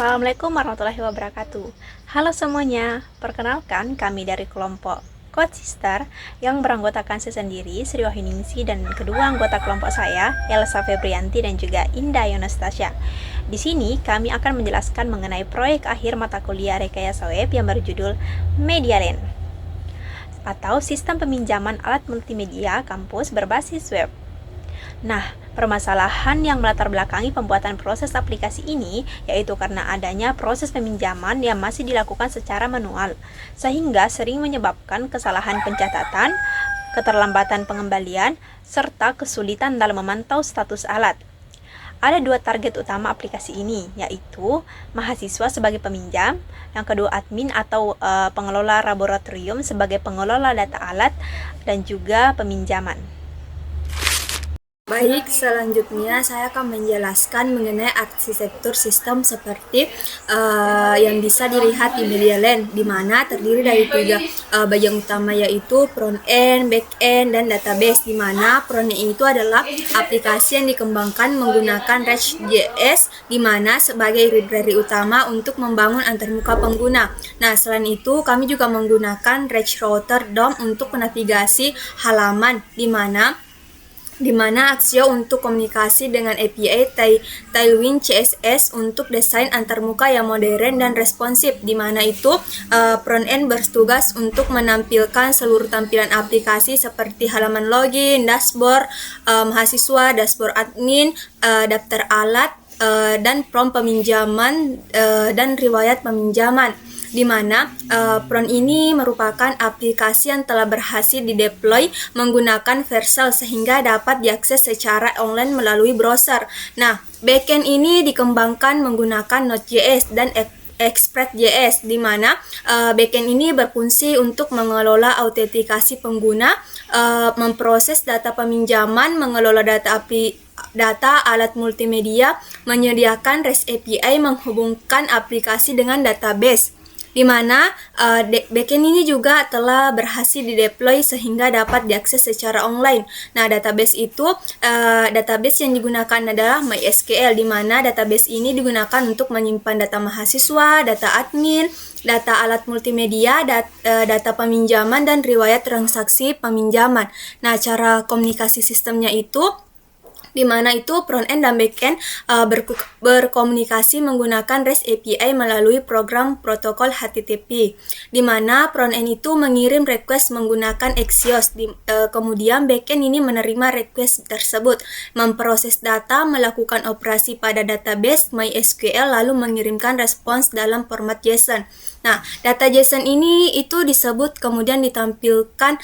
Assalamualaikum warahmatullahi wabarakatuh. Halo semuanya, perkenalkan kami dari kelompok Coach Sister yang beranggotakan saya sendiri, Sri Wahyuningsi, dan kedua anggota kelompok saya, Elsa Febrianti dan juga Indah Yonastasia. Di sini kami akan menjelaskan mengenai proyek akhir mata kuliah Rekayasa Web yang berjudul MediaLand atau Sistem Peminjaman Alat Multimedia Kampus Berbasis Web. Nah, permasalahan yang melatar belakangi pembuatan proses aplikasi ini yaitu karena adanya proses peminjaman yang masih dilakukan secara manual, sehingga sering menyebabkan kesalahan pencatatan, keterlambatan pengembalian, serta kesulitan dalam memantau status alat. Ada dua target utama aplikasi ini, yaitu mahasiswa sebagai peminjam, yang kedua admin atau pengelola laboratorium sebagai pengelola data alat, dan juga peminjaman. Baik, selanjutnya saya akan menjelaskan mengenai arsitektur sistem seperti yang bisa dilihat di MediaLand, di mana terdiri dari tiga bagian utama, yaitu front end, back end, dan database. Di mana front end itu adalah aplikasi yang dikembangkan menggunakan React.js, di mana sebagai library utama untuk membangun antarmuka pengguna. Nah, selain itu kami juga menggunakan React Router DOM untuk menavigasi halaman, di mana Axio untuk komunikasi dengan API, Tailwind CSS untuk desain antarmuka yang modern dan responsif, di mana itu front end bertugas untuk menampilkan seluruh tampilan aplikasi seperti halaman login, dashboard mahasiswa, dashboard admin, daftar alat, dan prompt peminjaman dan riwayat peminjaman, di mana Prone ini merupakan aplikasi yang telah berhasil dideploy menggunakan Vercel sehingga dapat diakses secara online melalui browser. Nah, backend ini dikembangkan menggunakan Node.js dan Express.js, di mana backend ini berfungsi untuk mengelola autentikasi pengguna, memproses data peminjaman, mengelola data alat multimedia, menyediakan REST API, menghubungkan aplikasi dengan database, di mana backend ini juga telah berhasil dideploy sehingga dapat diakses secara online. Nah, database yang digunakan adalah MySQL, di mana database ini digunakan untuk menyimpan data mahasiswa, data admin, data alat multimedia, data peminjaman, dan riwayat transaksi peminjaman. Nah, cara komunikasi sistemnya itu di mana itu front end dan back end berkomunikasi menggunakan REST API melalui program protokol HTTP, di mana front end itu mengirim request menggunakan Axios, kemudian back end ini menerima request tersebut, memproses data, melakukan operasi pada database MySQL, lalu mengirimkan respons dalam format JSON. Nah, data JSON ini itu disebut kemudian ditampilkan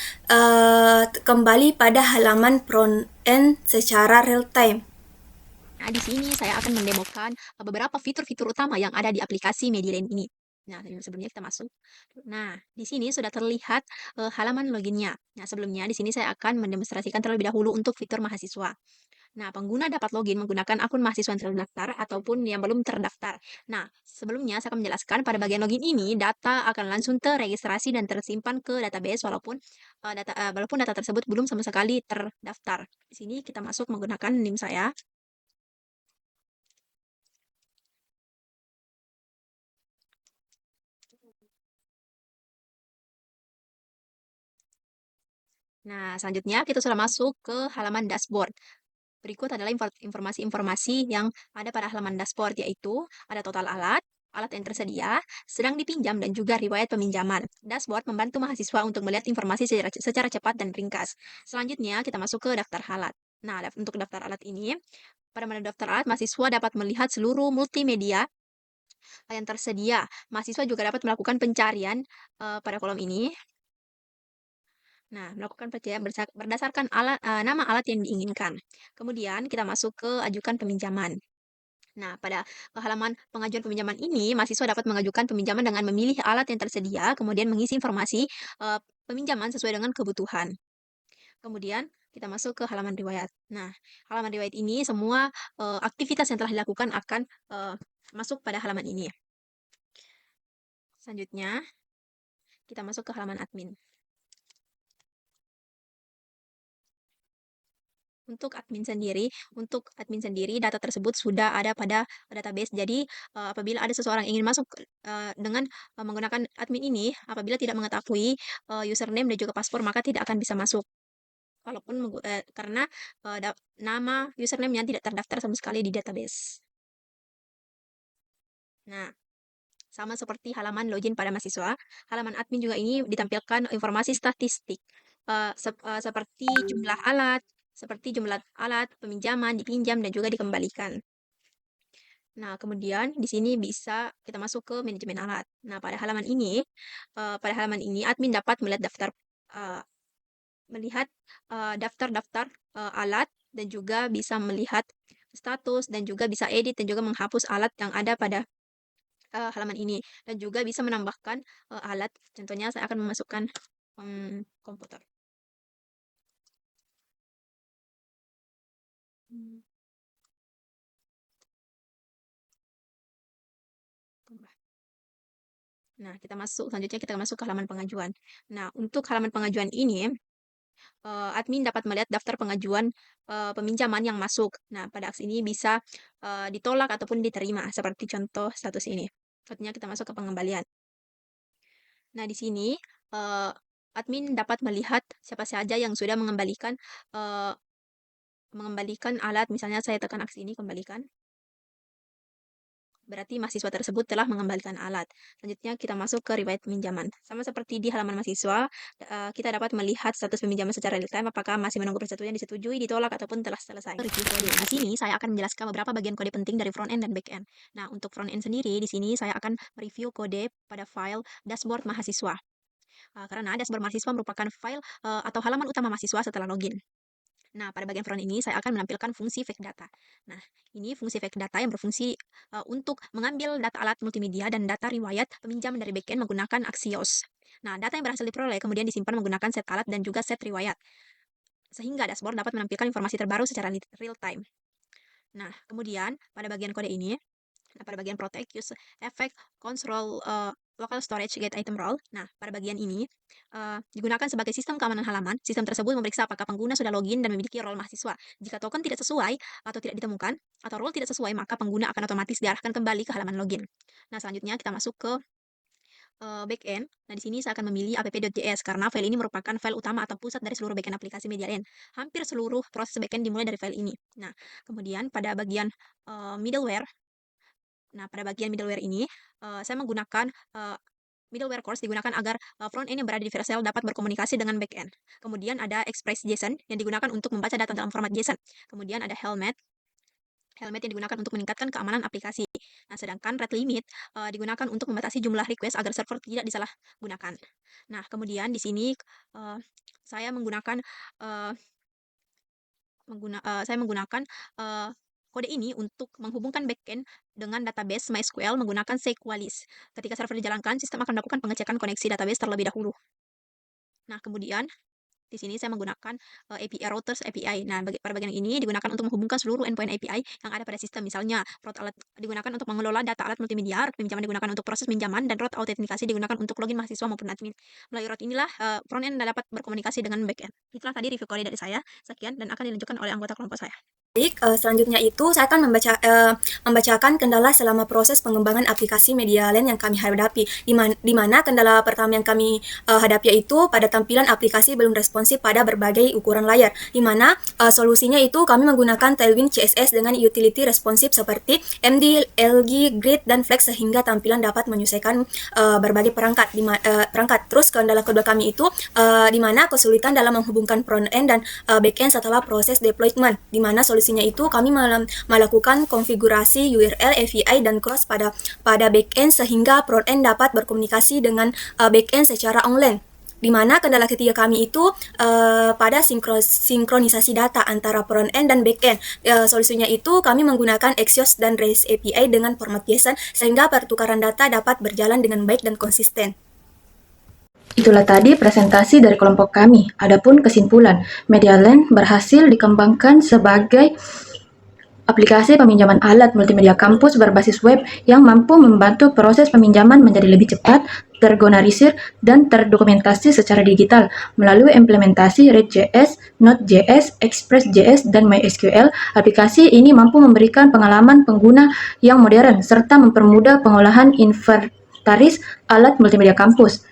kembali pada halaman front end secara real time. Nah, di sini saya akan mendemokan beberapa fitur-fitur utama yang ada di aplikasi MediaLand ini. Nah, sebelumnya kita masuk. Nah, di sini sudah terlihat halaman loginnya. Nah, sebelumnya di sini saya akan mendemonstrasikan terlebih dahulu untuk fitur mahasiswa. Nah, pengguna dapat login menggunakan akun mahasiswa yang terdaftar ataupun yang belum terdaftar. Nah, sebelumnya saya akan menjelaskan pada bagian login ini, data akan langsung terregistrasi dan tersimpan ke database walaupun data tersebut belum sama sekali terdaftar. Di sini kita masuk menggunakan NIM saya. Nah, selanjutnya kita sudah masuk ke halaman dashboard. Berikut adalah informasi-informasi yang ada pada halaman dashboard, yaitu ada total alat, alat yang tersedia, sedang dipinjam, dan juga riwayat peminjaman. Dashboard membantu mahasiswa untuk melihat informasi secara cepat dan ringkas. Selanjutnya, kita masuk ke daftar alat. Nah, untuk daftar alat ini, pada menu daftar alat, mahasiswa dapat melihat seluruh multimedia yang tersedia. Mahasiswa juga dapat melakukan pencarian pada kolom ini. Nah, melakukan pencarian berdasarkan nama alat yang diinginkan. Kemudian kita masuk ke ajukan peminjaman. Nah, pada halaman pengajuan peminjaman ini, mahasiswa dapat mengajukan peminjaman dengan memilih alat yang tersedia, kemudian mengisi informasi peminjaman sesuai dengan kebutuhan. Kemudian kita masuk ke halaman riwayat. Nah, halaman riwayat ini semua aktivitas yang telah dilakukan akan masuk pada halaman ini. Selanjutnya, kita masuk ke halaman admin. untuk admin sendiri data tersebut sudah ada pada database. Jadi apabila ada seseorang ingin masuk dengan menggunakan admin ini, apabila tidak mengetahui username dan juga password maka tidak akan bisa masuk. Karena nama username-nya tidak terdaftar sama sekali di database. Nah, sama seperti halaman login pada mahasiswa, halaman admin juga ini ditampilkan informasi statistik seperti jumlah alat, peminjaman, dipinjam dan juga dikembalikan. Nah, kemudian di sini bisa kita masuk ke manajemen alat. Nah, pada halaman ini admin dapat eh, melihat alat dan juga bisa melihat status dan juga bisa edit dan juga menghapus alat yang ada pada halaman ini dan juga bisa menambahkan alat. Contohnya saya akan memasukkan komputer. Hmm, Nah, selanjutnya kita masuk ke halaman pengajuan. Nah, untuk halaman pengajuan ini, admin dapat melihat daftar pengajuan peminjaman yang masuk. Nah, pada aksi ini bisa ditolak ataupun diterima, seperti contoh status ini. Contohnya kita masuk ke pengembalian. Nah, di sini admin dapat melihat siapa saja yang sudah mengembalikan alat. Misalnya saya tekan aksi ini, kembalikan. Berarti mahasiswa tersebut telah mengembalikan alat. Selanjutnya kita masuk ke riwayat peminjaman. Sama seperti di halaman mahasiswa, kita dapat melihat status peminjaman secara real time apakah masih menunggu persetujuan, disetujui, ditolak, ataupun telah selesai. Review kode. Di sini saya akan menjelaskan beberapa bagian kode penting dari front end dan back end. Nah, untuk front end sendiri, di sini saya akan mereview kode pada file dashboard mahasiswa. Karena dashboard mahasiswa merupakan file atau halaman utama mahasiswa setelah login. Nah, pada bagian front ini saya akan menampilkan fungsi fetch data. Nah, ini fungsi fetch data yang berfungsi untuk mengambil data alat multimedia dan data riwayat peminjaman dari backend menggunakan Axios. Nah, data yang berhasil diperoleh kemudian disimpan menggunakan set alat dan juga set riwayat. Sehingga dashboard dapat menampilkan informasi terbaru secara real time. Nah, kemudian pada bagian kode ini, pada bagian protect, use effect, control local storage, get item role. Nah, pada bagian ini digunakan sebagai sistem keamanan halaman. Sistem tersebut memeriksa apakah pengguna sudah login dan memiliki role mahasiswa. Jika token tidak sesuai atau tidak ditemukan, atau role tidak sesuai, maka pengguna akan otomatis diarahkan kembali ke halaman login. Nah, selanjutnya kita masuk ke backend. Nah, di sini saya akan memilih app.js karena file ini merupakan file utama atau pusat dari seluruh backend aplikasi Media.Land. Hampir seluruh proses backend dimulai dari file ini. Nah, kemudian pada bagian middleware. Nah, pada bagian middleware ini, saya menggunakan middleware course digunakan agar front end yang berada di Vercel dapat berkomunikasi dengan backend. Kemudian ada Express.json yang digunakan untuk membaca data dalam format JSON. Kemudian ada Helmet yang digunakan untuk meningkatkan keamanan aplikasi. Nah, sedangkan rate limit digunakan untuk membatasi jumlah request agar server tidak disalahgunakan. Nah, kemudian di sini saya menggunakan kode ini untuk menghubungkan backend dengan database MySQL menggunakan SQLite. Ketika server dijalankan, sistem akan melakukan pengecekan koneksi database terlebih dahulu. Nah, kemudian di sini saya menggunakan API routers API. Nah, pada bagian ini digunakan untuk menghubungkan seluruh endpoint API yang ada pada sistem. Misalnya, route alat digunakan untuk mengelola data alat multimedia, route pinjaman digunakan untuk proses pinjaman, dan route autentikasi digunakan untuk login mahasiswa maupun admin. Melalui route inilah front end dapat berkomunikasi dengan backend. Itulah tadi review kode dari saya. Sekian dan akan dilanjutkan oleh anggota kelompok saya. Baik, selanjutnya itu saya akan membacakan kendala selama proses pengembangan aplikasi Media.Land yang kami hadapi. Di mana kendala pertama yang kami hadapi yaitu pada tampilan aplikasi belum responsif pada berbagai ukuran layar. Di mana solusinya itu kami menggunakan Tailwind CSS dengan utility responsif seperti MD, LG, Grid, dan Flex sehingga tampilan dapat menyesuaikan berbagai perangkat. Terus kendala kedua kami itu di mana kesulitan dalam menghubungkan front end dan back end setelah proses deployment. Di mana solusinya itu kami melakukan konfigurasi URL API dan cross pada backend sehingga front end dapat berkomunikasi dengan backend secara online. Di mana kendala ketiga kami itu pada sinkronisasi data antara front end dan back end. Solusinya itu kami menggunakan Axios dan REST API dengan format JSON sehingga pertukaran data dapat berjalan dengan baik dan konsisten. Itulah tadi presentasi dari kelompok kami. Adapun kesimpulan, Media.Land berhasil dikembangkan sebagai aplikasi peminjaman alat multimedia kampus berbasis web yang mampu membantu proses peminjaman menjadi lebih cepat, terorganisir, dan terdokumentasi secara digital. Melalui implementasi React.js, Node.js, Express.js, dan MySQL, aplikasi ini mampu memberikan pengalaman pengguna yang modern serta mempermudah pengolahan inventaris alat multimedia kampus.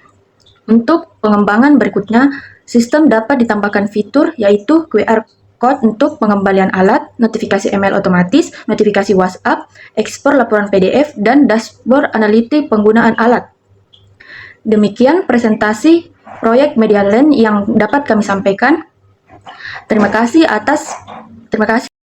Untuk pengembangan berikutnya, sistem dapat ditambahkan fitur yaitu QR Code untuk pengembalian alat, notifikasi email otomatis, notifikasi WhatsApp, ekspor laporan PDF, dan dashboard analitik penggunaan alat. Demikian presentasi proyek Media Land yang dapat kami sampaikan. Terima kasih.